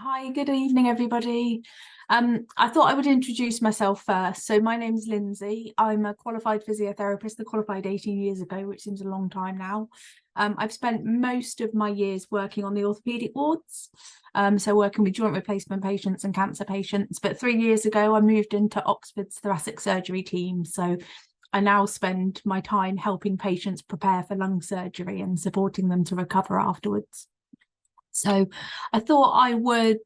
Hi, good evening, everybody. I thought I would introduce myself first. So my name's Lindsay. I'm a qualified physiotherapist. I qualified 18 years ago, which seems a long time now. I've spent most of my years working on the orthopaedic wards, so working with joint replacement patients and cancer patients. But 3 years ago, I moved into Oxford's thoracic surgery team. So I now spend my time helping patients prepare for lung surgery and supporting them to recover afterwards. So I thought I would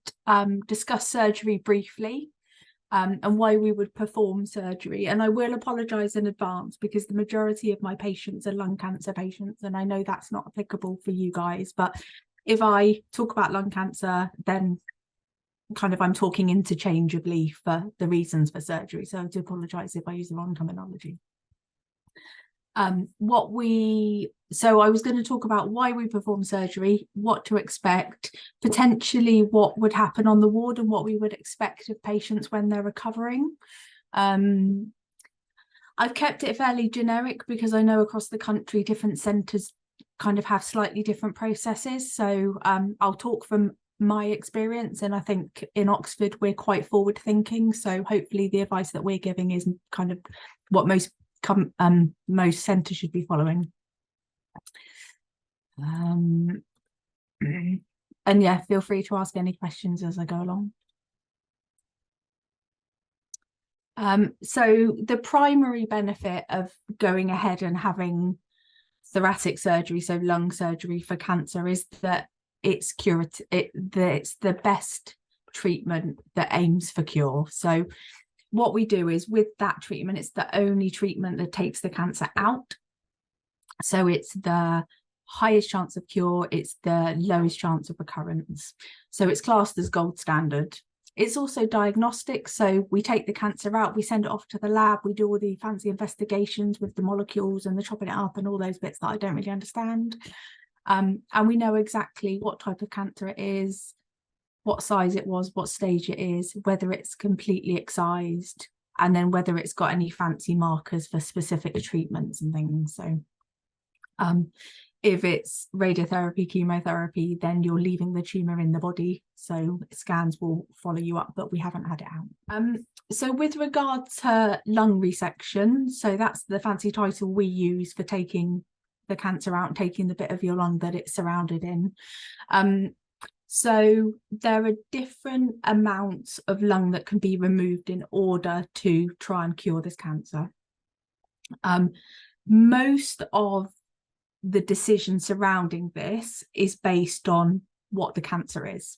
discuss surgery briefly and why we would perform surgery. And I will apologise in advance because the majority of my patients are lung cancer patients, and I know that's not applicable for you guys. But if I talk about lung cancer, then kind of I'm talking interchangeably for the reasons for surgery. So I do apologise if I use the wrong terminology. So I was going to talk about why we perform surgery, what to expect, potentially what would happen on the ward and what we would expect of patients when they're recovering. I've kept it fairly generic because I know across the country different centres kind of have slightly different processes. So I'll talk from my experience, and I think in Oxford we're quite forward thinking. So hopefully the advice that we're giving is kind of what most centres should be following. And yeah, feel free to ask any questions as I go along. So the primary benefit of going ahead and having thoracic surgery, so lung surgery for cancer, is that it's curative. It's the best treatment that aims for cure. So what we do is with that treatment, it's the only treatment that takes the cancer out. So it's the highest chance of cure, it's the lowest chance of recurrence. So it's classed as gold standard. It's also diagnostic. So we take the cancer out, we send it off to the lab, we do all the fancy investigations with the molecules and the chopping it up and all those bits that I don't really understand. And we know exactly what type of cancer it is, what size it was, what stage it is, whether it's completely excised, and then whether it's got any fancy markers for specific treatments and things. So if it's radiotherapy, chemotherapy, then you're leaving the tumour in the body. So scans will follow you up, but we haven't had it out. So with regard to lung resection, so that's the fancy title we use for taking the cancer out, taking the bit of your lung that it's surrounded in. So there are different amounts of lung that can be removed in order to try and cure this cancer. Most of the decision surrounding this is based on what the cancer is.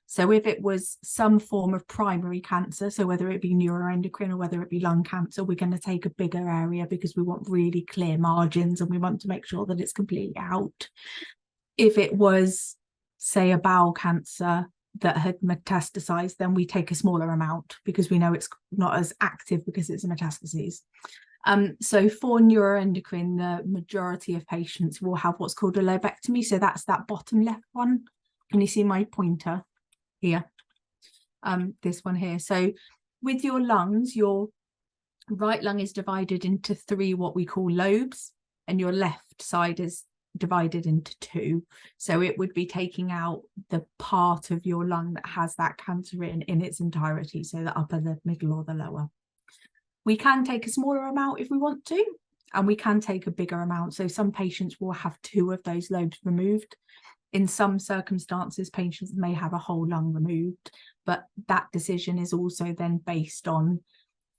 So if it was some form of primary cancer, so whether it be neuroendocrine or whether it be lung cancer, we're going to take a bigger area because we want really clear margins and we want to make sure that it's completely out. If it was, say, a bowel cancer that had metastasized, then we take a smaller amount because we know it's not as active because it's a metastases. So for neuroendocrine, the majority of patients will have what's called a lobectomy. So that's that bottom left one. Can you see my pointer here? This one here. So with your lungs, your right lung is divided into 3 what we call lobes, and your left side is divided into 2. So it would be taking out the part of your lung that has that cancer in its entirety, so the upper, the middle, or the lower. We can take a smaller amount if we want to, and we can take a bigger amount. So some patients will have 2 of those lobes removed. In some circumstances, patients may have a whole lung removed, but that decision is also then based on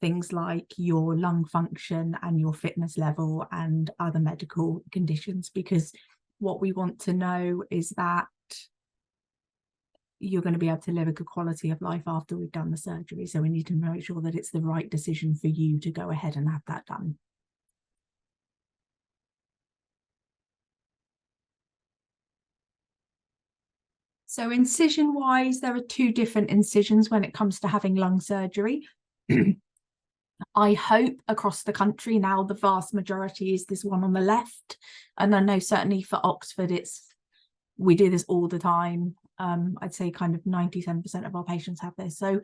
things like your lung function and your fitness level and other medical conditions, because what we want to know is that you're going to be able to live a good quality of life after we've done the surgery. So we need to make sure that it's the right decision for you to go ahead and have that done. So incision wise, there are 2 different incisions when it comes to having lung surgery. I hope across the country now the vast majority is this one on the left, and I know certainly for Oxford we do this all the time. I'd say kind of 97% of our patients have this. So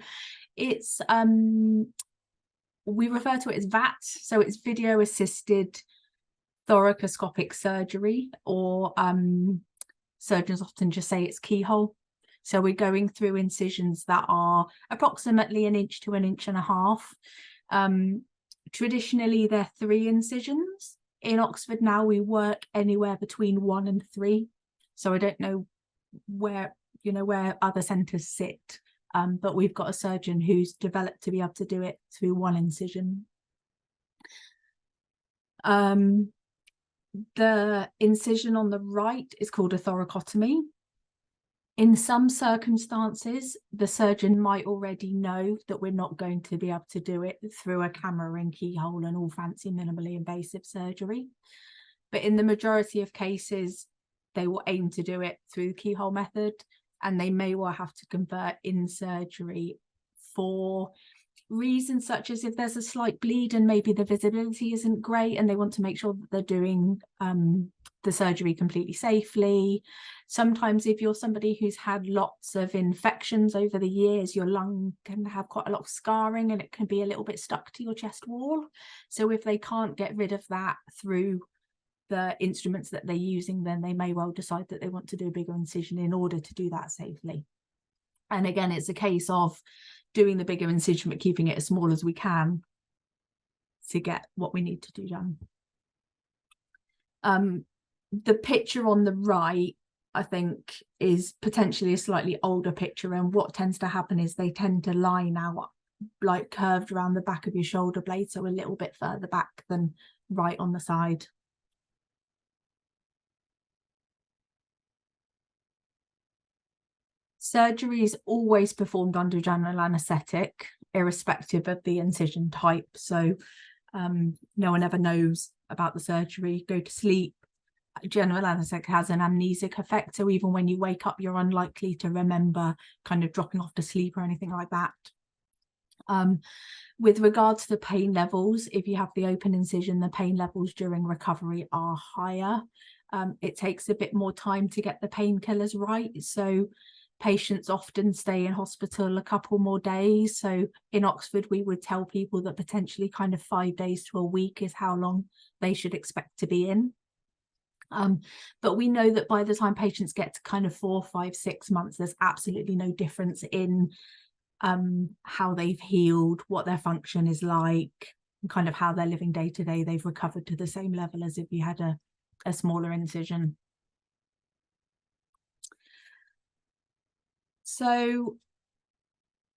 it's we refer to it as VAT, so it's video assisted thoracoscopic surgery, or surgeons often just say it's keyhole. So we're going through incisions that are approximately 1 inch to 1.5 inches. Traditionally, they're 3 incisions. In Oxford now, we work anywhere between 1 and 3. So I don't know where other centres sit, but we've got a surgeon who's developed to be able to do it through 1 incision. The incision on the right is called a thoracotomy. In some circumstances, the surgeon might already know that we're not going to be able to do it through a camera and keyhole and all fancy minimally invasive surgery. But in the majority of cases, they will aim to do it through the keyhole method, and they may well have to convert in surgery for reasons such as if there's a slight bleed and maybe the visibility isn't great and they want to make sure that they're doing the surgery completely safely. Sometimes if you're somebody who's had lots of infections over the years, your lung can have quite a lot of scarring and it can be a little bit stuck to your chest wall. So if they can't get rid of that through the instruments that they're using, then they may well decide that they want to do a bigger incision in order to do that safely. And again, it's a case of doing the bigger incision but keeping it as small as we can to get what we need to do done. The picture on the right, I think, is potentially a slightly older picture, and what tends to happen is they tend to line out like curved around the back of your shoulder blade, so a little bit further back than right on the side. Surgery is always performed under general anaesthetic, irrespective of the incision type. So no one ever knows about the surgery. Go to sleep. General anaesthetic has an amnesic effect. So even when you wake up, you're unlikely to remember kind of dropping off to sleep or anything like that. With regards to pain levels, if you have the open incision, the pain levels during recovery are higher. It takes a bit more time to get the painkillers right. So patients often stay in hospital a couple more days. So in Oxford, we would tell people that potentially kind of 5 days to a week is how long they should expect to be in. But we know that by the time patients get to kind of 4, 5, 6 months, there's absolutely no difference in how they've healed, what their function is like, and kind of how they're living day to day. They've recovered to the same level as if you had a smaller incision. So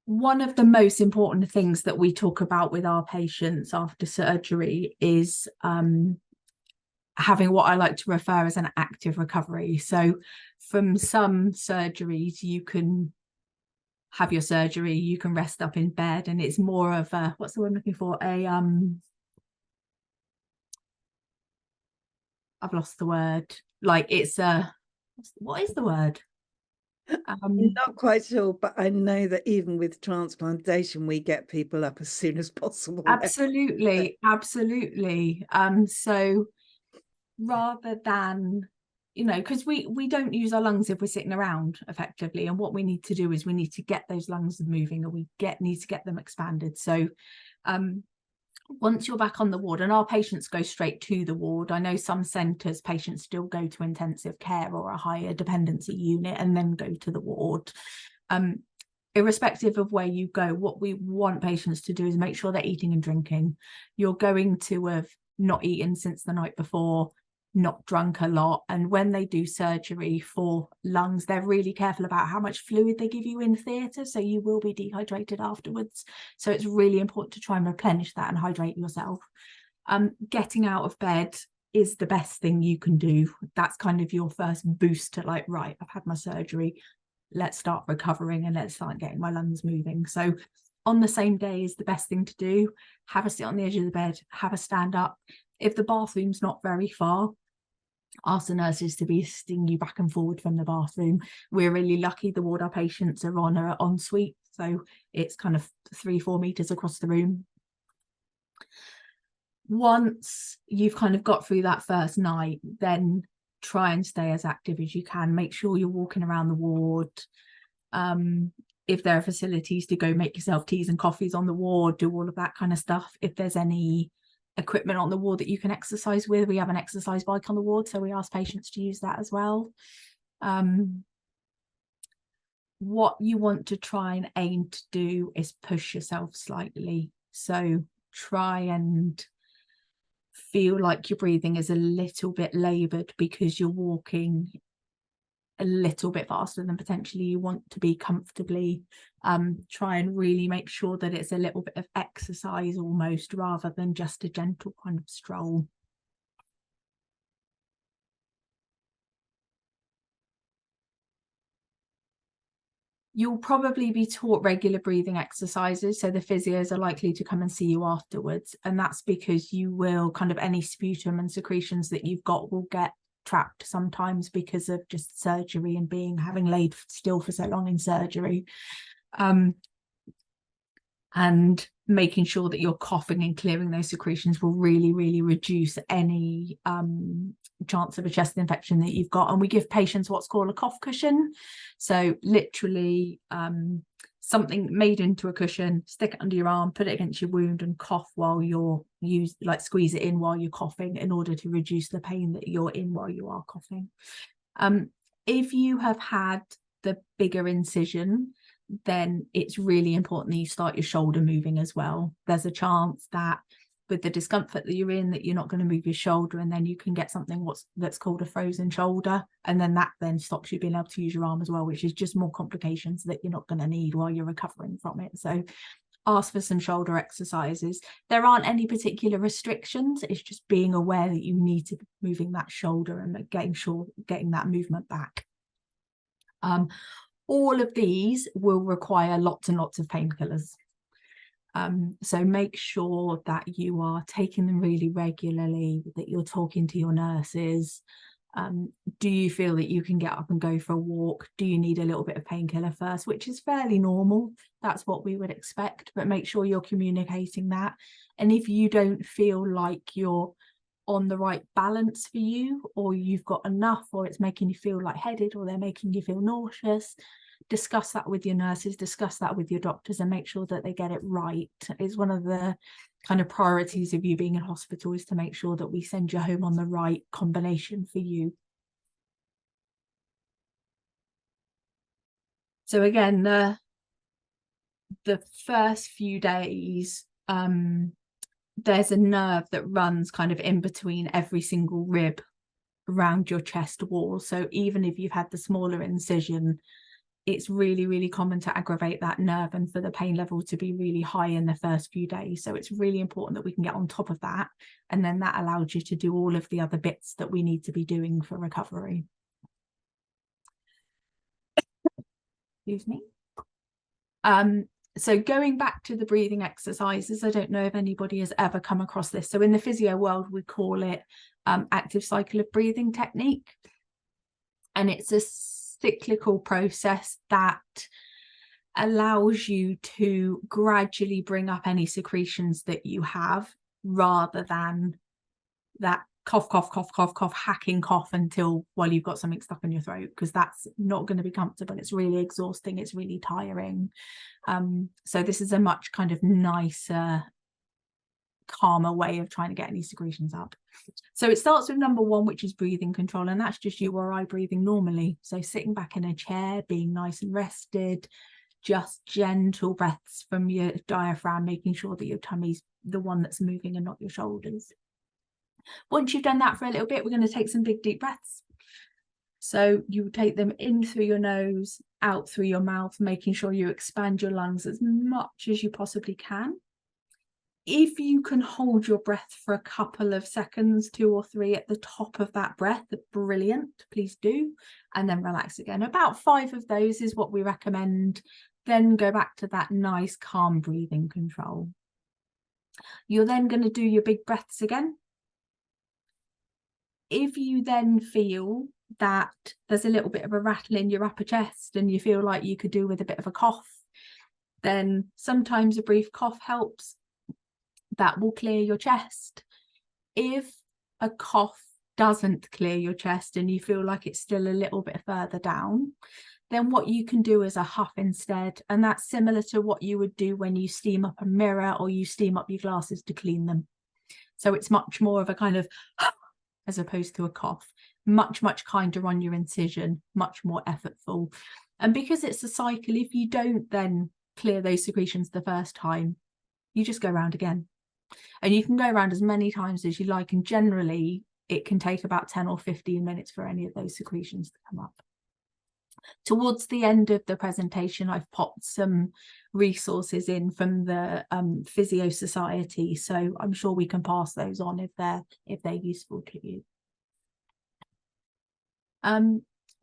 one of the most important things that we talk about with our patients after surgery is having what I like to refer as an active recovery. So from some surgeries, you can have your surgery, you can rest up in bed, and it's more of a, what's the word I'm looking for? I've lost the word. Like it's a, what is the word? I'm not quite sure, but I know that even with transplantation, we get people up as soon as possible. Absolutely, absolutely. So rather than, because we don't use our lungs if we're sitting around effectively, and what we need to do is we need to get those lungs moving, and we need to get them expanded. So once you're back on the ward, and our patients go straight to the ward. I know some centres, patients still go to intensive care or a higher dependency unit and then go to the ward. Irrespective of where you go, what we want patients to do is make sure they're eating and drinking. You're going to have not eaten since the night before, not drunk a lot, and when they do surgery for lungs, they're really careful about how much fluid they give you in theatre, so you will be dehydrated afterwards. So it's really important to try and replenish that and hydrate yourself. Getting out of bed is the best thing you can do. That's kind of your first boost to like, right, I've had my surgery, let's start recovering and let's start getting my lungs moving. So on the same day is the best thing to do. Have a sit on the edge of the bed, have a stand up. If the bathroom's not very far, ask the nurses to be assisting you back and forward from the bathroom. We're really lucky the ward our patients are on are en suite, so it's kind of 3-4 meters across the room. Once you've kind of got through that first night, then try and stay as active as you can. Make sure you're walking around the ward. If there are facilities to go make yourself teas and coffees on the ward, do all of that kind of stuff. If there's any equipment on the ward that you can exercise with, we have an exercise bike on the ward, so we ask patients to use that as well. what you want to try and aim to do is push yourself slightly. So try and feel like your breathing is a little bit laboured because you're walking a little bit faster than potentially you want to be comfortably. Try and really make sure that it's a little bit of exercise almost, rather than just a gentle kind of stroll. You'll probably be taught regular breathing exercises, so the physios are likely to come and see you afterwards, and that's because you will kind of, any sputum and secretions that you've got will get trapped sometimes because of just surgery and having laid still for so long in surgery. And making sure that you're coughing and clearing those secretions will really, really reduce any chance of a chest infection that you've got. And we give patients what's called a cough cushion. So literally something made into a cushion, stick it under your arm, put it against your wound and cough while you're squeeze it in while you're coughing, in order to reduce the pain that you're in while you are coughing. If you have had the bigger incision, then it's really important that you start your shoulder moving as well. There's a chance that with the discomfort that you're in, that you're not going to move your shoulder, and then you can get something that's called a frozen shoulder, and then that stops you being able to use your arm as well, which is just more complications that you're not going to need while you're recovering from it. So ask for some shoulder exercises. There aren't any particular restrictions, it's just being aware that you need to be moving that shoulder and getting that movement back. All of these will require lots and lots of painkillers. So make sure that you are taking them really regularly, that you're talking to your nurses. Do you feel that you can get up and go for a walk? Do you need a little bit of painkiller first, which is fairly normal. That's what we would expect, but make sure you're communicating that. And if you don't feel like you're on the right balance for you, or you've got enough, or it's making you feel lightheaded, or they're making you feel nauseous, discuss that with your nurses, discuss that with your doctors, and make sure that they get it right. It's one of the kind of priorities of you being in hospital, is to make sure that we send you home on the right combination for you. So again, the first few days, there's a nerve that runs kind of in between every single rib around your chest wall. So even if you've had the smaller incision, it's really, really common to aggravate that nerve and for the pain level to be really high in the first few days. So it's really important that we can get on top of that. And then that allows you to do all of the other bits that we need to be doing for recovery. Excuse me. So going back to the breathing exercises, I don't know if anybody has ever come across this. So in the physio world, we call it active cycle of breathing technique. And it's a cyclical process that allows you to gradually bring up any secretions that you have, rather than that cough, cough, cough, cough, cough, hacking cough until, well, you've got something stuck in your throat, because that's not going to be comfortable. It's really exhausting. It's really tiring. So this is a much kind of nicer, calmer way of trying to get any secretions up. So it starts with number one, which is breathing control, and that's just you or I breathing normally. So sitting back in a chair, being nice and rested, just gentle breaths from your diaphragm, making sure that your tummy's the one that's moving and not your shoulders. Once you've done that for a little bit, we're going to take some big deep breaths. So you take them in through your nose, out through your mouth, making sure you expand your lungs as much as you possibly can. If you can hold your breath for a couple of seconds, 2 or 3 at the top of that breath, brilliant, please do. And then relax again. About 5 of those is what we recommend. Then go back to that nice, calm breathing control. You're then going to do your big breaths again. If you then feel that there's a little bit of a rattle in your upper chest and you feel like you could do with a bit of a cough, then sometimes a brief cough helps. That will clear your chest. If a cough doesn't clear your chest and you feel like it's still a little bit further down, then what you can do is a huff instead. And that's similar to what you would do when you steam up a mirror or you steam up your glasses to clean them. So it's much more of a kind of as opposed to a cough. much kinder on your incision, much more effortful. And because it's a cycle, if you don't then clear those secretions the first time, you just go around again. And you can go around as many times as you like, and generally it can take about 10 or 15 minutes for any of those secretions to come up. Towards the end of the presentation, I've popped some resources in from the Physio Society, so I'm sure we can pass those on if they're useful to you.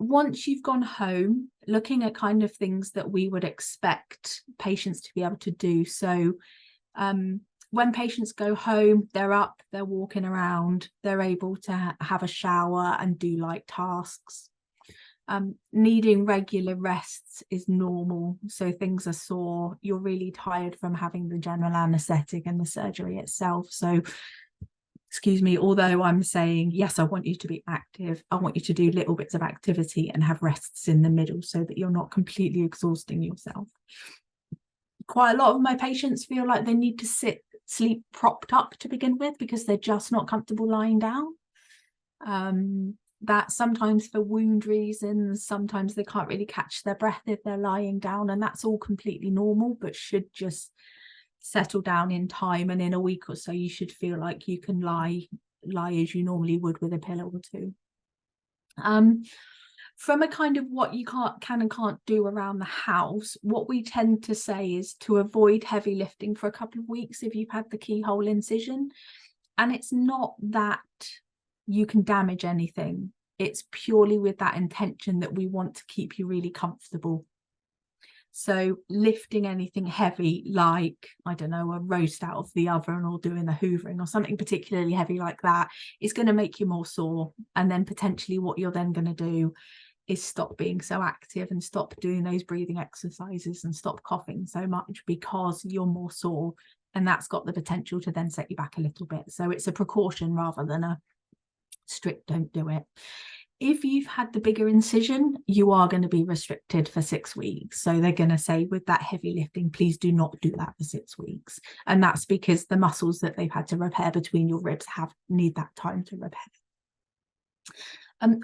Once you've gone home, looking at kind of things that we would expect patients to be able to do. So when patients go home, they're up, they're walking around, they're able to have a shower and do light tasks. Needing regular rests is normal. So things are sore, you're really tired from having the general anaesthetic and the surgery itself. So, excuse me, although I'm saying, yes, I want you to be active, I want you to do little bits of activity and have rests in the middle so that you're not completely exhausting yourself. Quite a lot of my patients feel like they need to sleep propped up to begin with because they're just not comfortable lying down. That sometimes for wound reasons, sometimes they can't really catch their breath if they're lying down, and that's all completely normal, but should just settle down in time. And in a week or so, you should feel like you can lie as you normally would with a pillow or two. From a kind of what you can and can't do around the house, what we tend to say is to avoid heavy lifting for a couple of weeks if you've had the keyhole incision. And it's not that you can damage anything. It's purely with that intention that we want to keep you really comfortable. So lifting anything heavy, like, I don't know, a roast out of the oven or doing the hoovering or something particularly heavy like that, is going to make you more sore. And then potentially what you're then going to do is stop being so active and stop doing those breathing exercises and stop coughing so much because you're more sore. And that's got the potential to then set you back a little bit. So it's a precaution rather than a strict don't do it. If you've had the bigger incision, you are going to be restricted for 6 weeks. So they're going to say with that heavy lifting, please do not do that for 6 weeks. And that's because the muscles that they've had to repair between your ribs need that time to repair.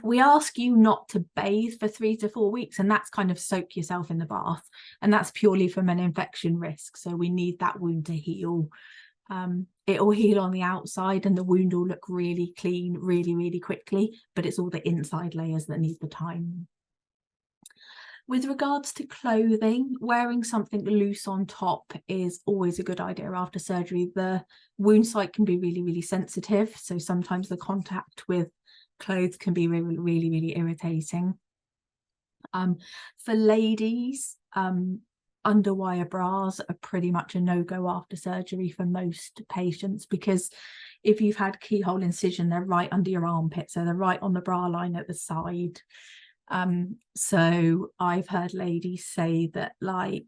We ask you not to bathe for 3 to 4 weeks, and that's kind of soak yourself in the bath. And that's purely from an infection risk. So we need that wound to heal. It will heal on the outside and the wound will look really clean really quickly, but it's all the inside layers that need the time. With regards to clothing, wearing something loose on top is always a good idea after surgery. The wound site can be really sensitive, so sometimes the contact with clothes can be really irritating. For ladies, underwire bras are pretty much a no-go after surgery for most patients, because if you've had keyhole incision, they're right under your armpit, so they're right on the bra line at the side. So I've heard ladies say that, like,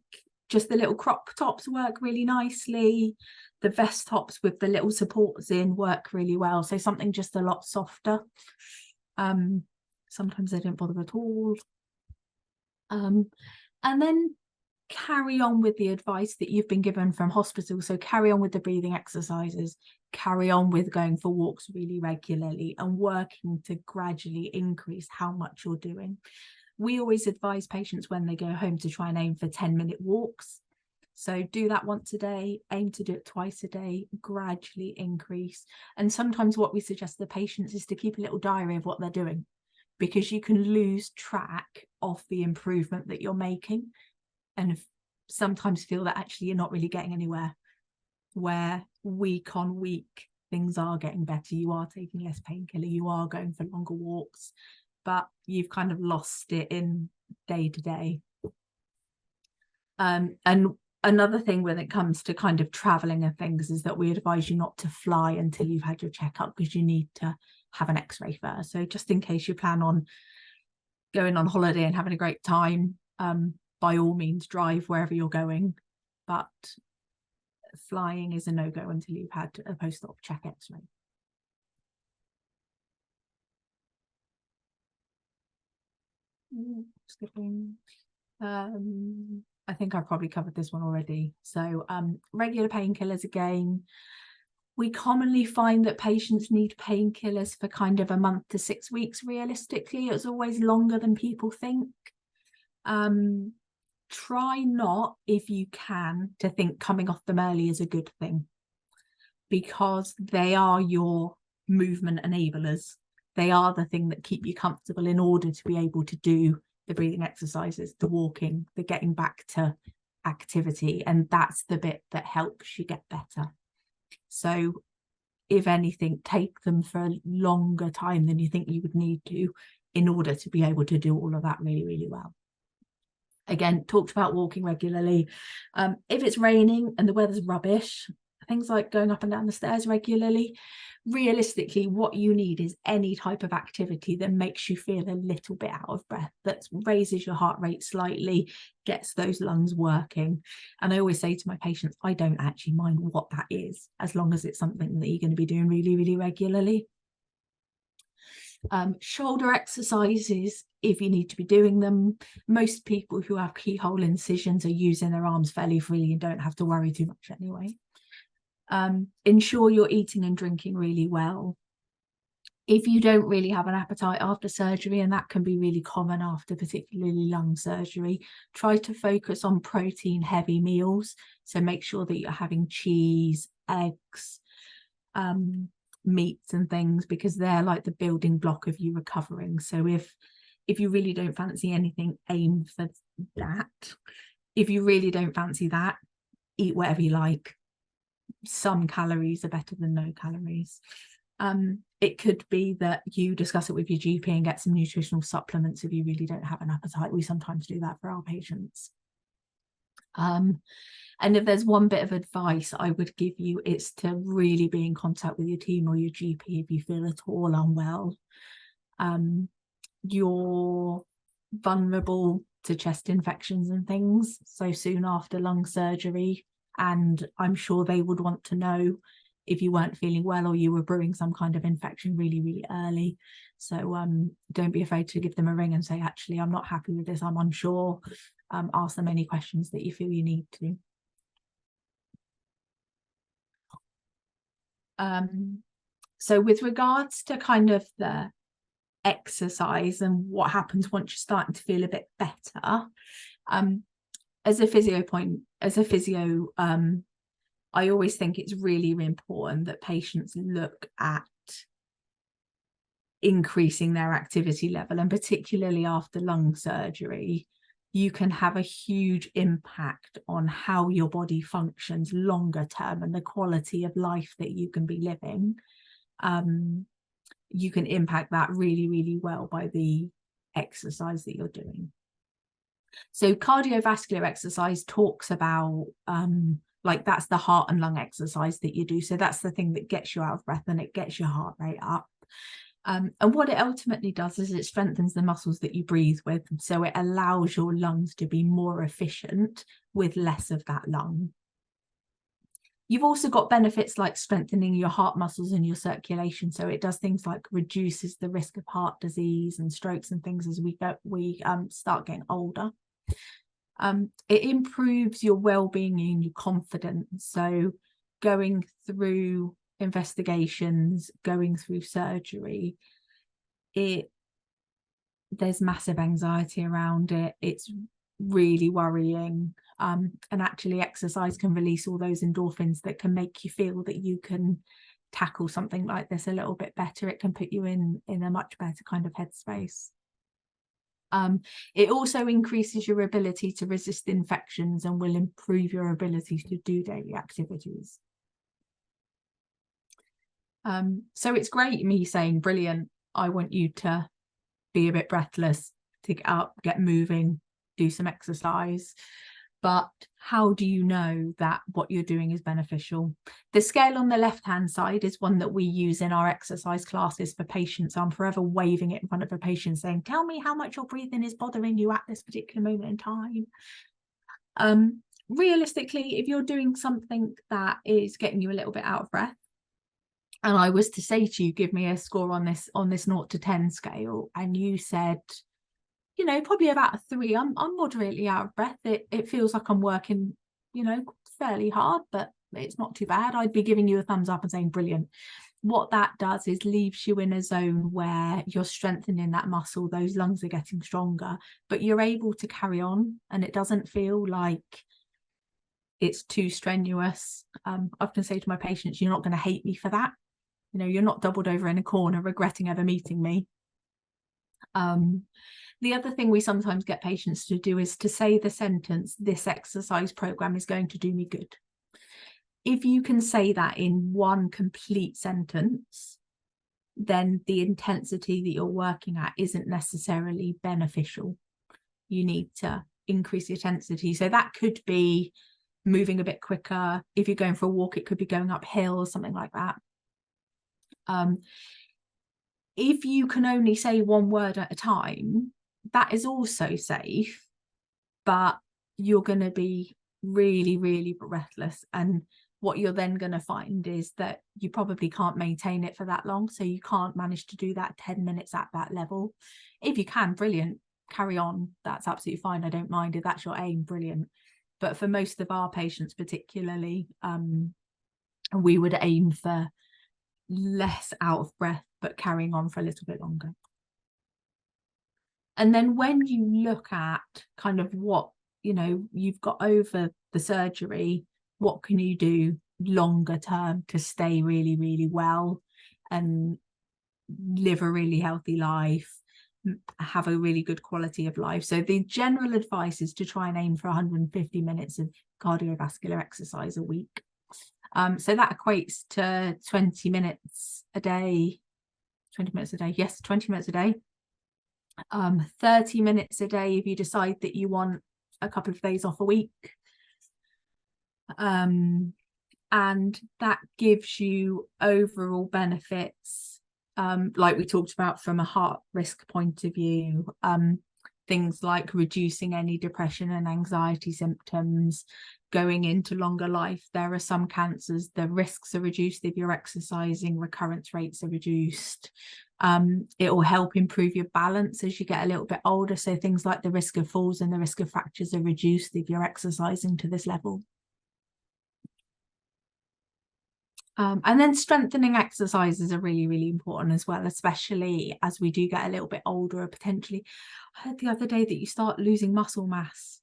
just the little crop tops work really nicely. The vest tops with the little supports in work really well. So something just a lot softer. Sometimes they don't bother at all. And then carry on with the advice that you've been given from hospital. So carry on with the breathing exercises, carry on with going for walks really regularly and working to gradually increase how much you're doing. We always advise patients when they go home to try and aim for 10-minute walks. So do that once a day, aim to do it twice a day, gradually increase. And sometimes what we suggest to the patients is to keep a little diary of what they're doing, because you can lose track of the improvement that you're making and sometimes feel that actually you're not really getting anywhere, where week on week things are getting better. You are taking less painkiller, you are going for longer walks, but you've kind of lost it in day to day. And another thing when it comes to kind of traveling and things is that we advise you not to fly until you've had your checkup, because you need to have an x-ray first. So just in case you plan on going on holiday and having a great time, by all means drive wherever you're going, but flying is a no-go until you've had a post-op check x-ray. Skipping. I think I've probably covered this one already. So regular painkillers again. We commonly find that patients need painkillers for kind of a month to 6 weeks. Realistically, it's always longer than people think. Try not, if you can, to think coming off them early is a good thing, because they are your movement enablers. They are the thing that keep you comfortable in order to be able to do the breathing exercises, the walking, the getting back to activity. And that's the bit that helps you get better. So if anything, take them for a longer time than you think you would need to in order to be able to do all of that really, really well. Again, talked about walking regularly. If it's raining and the weather's rubbish, things like going up and down the stairs regularly, realistically, what you need is any type of activity that makes you feel a little bit out of breath, that raises your heart rate slightly, gets those lungs working. And I always say to my patients, I don't actually mind what that is, as long as it's something that you're going to be doing really, really regularly. Shoulder exercises, if you need to be doing them. Most people who have keyhole incisions are using their arms fairly freely and don't have to worry too much anyway. Ensure you're eating and drinking really well. If you don't really have an appetite after surgery, and that can be really common after particularly lung surgery, try to focus on protein heavy meals. So make sure that you're having cheese, eggs, meats and things, because they're like the building block of you recovering. So if you really don't fancy anything, aim for that. If you really don't fancy that, eat whatever you like. Some calories are better than no calories. It could be that you discuss it with your GP and get some nutritional supplements if you really don't have an appetite. We sometimes do that for our patients. And if there's one bit of advice I would give you, it's to really be in contact with your team or your GP if you feel at all unwell. You're vulnerable to chest infections and things so soon after lung surgery, and I'm sure they would want to know if you weren't feeling well or you were brewing some kind of infection really, really early. So don't be afraid to give them a ring and say, actually, I'm not happy with this, I'm unsure. Ask them any questions that you feel you need to. So with regards to kind of the exercise and what happens once you're starting to feel a bit better, as a physio, I always think it's really, really important that patients look at increasing their activity level, and particularly after lung surgery, you can have a huge impact on how your body functions longer term and the quality of life that you can be living. You can impact that really, really well by the exercise that you're doing. So cardiovascular exercise talks about like that's the heart and lung exercise that you do. So that's the thing that gets you out of breath and it gets your heart rate up. And what it ultimately does is it strengthens the muscles that you breathe with. So it allows your lungs to be more efficient with less of that lung. You've also got benefits like strengthening your heart muscles and your circulation. So it does things like reduces the risk of heart disease and strokes and things as we start getting older. It improves your well-being and your confidence. So going through investigations, going through surgery, there's massive anxiety around it. It's really worrying. And actually exercise can release all those endorphins that can make you feel that you can tackle something like this a little bit better. It can put you in a much better kind of headspace. It also increases your ability to resist infections and will improve your ability to do daily activities. So it's great me saying, brilliant, I want you to be a bit breathless, to get up, get moving, do some exercise. But how do you know that what you're doing is beneficial? The scale on the left-hand side is one that we use in our exercise classes for patients. I'm forever waving it in front of a patient saying, tell me how much your breathing is bothering you at this particular moment in time. Realistically, if you're doing something that is getting you a little bit out of breath, and I was to say to you, give me a score on this 0 to 10 scale, and you said, you know, probably about a 3. I'm moderately out of breath. It feels like I'm working, you know, fairly hard, but it's not too bad, I'd be giving you a thumbs up and saying brilliant. What that does is leaves you in a zone where you're strengthening that muscle, those lungs are getting stronger, but you're able to carry on and it doesn't feel like it's too strenuous. I often say to my patients, you're not going to hate me for that. You know, you're not doubled over in a corner regretting ever meeting me. The other thing we sometimes get patients to do is to say the sentence, this exercise program is going to do me good. If you can say that in one complete sentence, then the intensity that you're working at isn't necessarily beneficial. You need to increase the intensity. So that could be moving a bit quicker. If you're going for a walk, it could be going uphill or something like that. If you can only say one word at a time, that is also safe, but you're going to be really, really breathless. And what you're then going to find is that you probably can't maintain it for that long. So you can't manage to do that 10 minutes at that level. If you can, brilliant, carry on. That's absolutely fine. I don't mind. If that's your aim, brilliant. But for most of our patients, particularly, we would aim for less out of breath, but carrying on for a little bit longer. And then when you look at kind of what, you know, you've got over the surgery, what can you do longer term to stay really, really well and live a really healthy life, have a really good quality of life? So the general advice is to try and aim for 150 minutes of cardiovascular exercise a week. So that equates to 20 minutes a day, 20 minutes a day. Yes, 20 minutes a day. 30 minutes a day if you decide that you want a couple of days off a week. And that gives you overall benefits, like we talked about from a heart risk point of view, things like reducing any depression and anxiety symptoms, going into longer life. There are some cancers, the risks are reduced if you're exercising, recurrence rates are reduced. It will help improve your balance as you get a little bit older. So things like the risk of falls and the risk of fractures are reduced if you're exercising to this level. And then strengthening exercises are really, really important as well, especially as we do get a little bit older. Or potentially, I heard the other day that you start losing muscle mass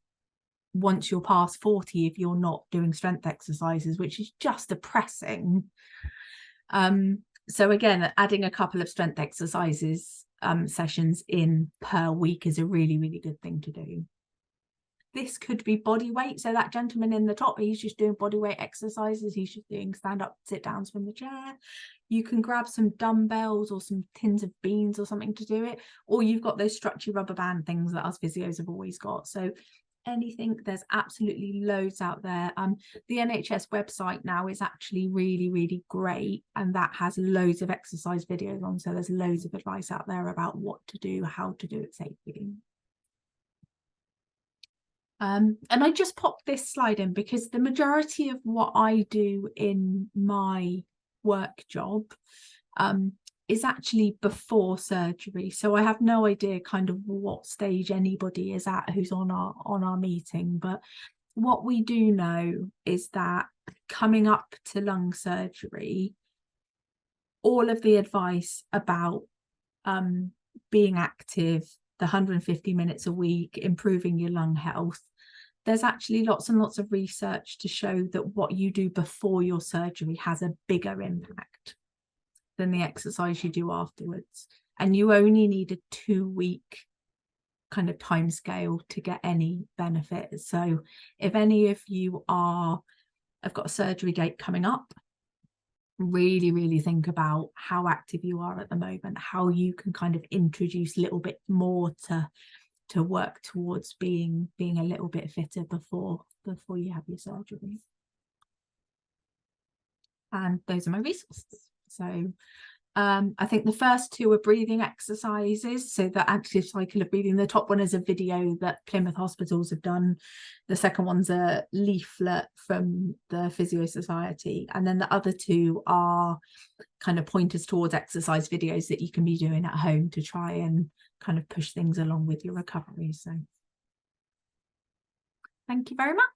once you're past 40 if you're not doing strength exercises, which is just depressing. So again, adding a couple of strength exercises sessions in per week is a really, really good thing to do. This could be body weight. So that gentleman in the top, he's just doing body weight exercises. He's just doing stand up, sit downs from the chair. You can grab some dumbbells or some tins of beans or something to do it. Or you've got those stretchy rubber band things that us physios have always got. So anything, there's absolutely loads out there. The NHS website now is actually really, really great. And that has loads of exercise videos on. So there's loads of advice out there about what to do, how to do it safely. And I just popped this slide in because the majority of what I do in my work job is actually before surgery. So I have no idea kind of what stage anybody is at who's on our meeting. But what we do know is that coming up to lung surgery, all of the advice about being active, the 150 minutes a week, improving your lung health, there's actually lots and lots of research to show that what you do before your surgery has a bigger impact than the exercise you do afterwards. And you only need a 2-week kind of time scale to get any benefit. So if any of you have got a surgery date coming up, really, really think about how active you are at the moment, how you can kind of introduce a little bit more to work towards being a little bit fitter before you have your surgery. And those are my resources. So I think the first two are breathing exercises. So the active cycle of breathing, the top one is a video that Plymouth Hospitals have done. The second one's a leaflet from the Physio Society. And then the other two are kind of pointers towards exercise videos that you can be doing at home to try and kind of push things along with your recovery. So thank you very much.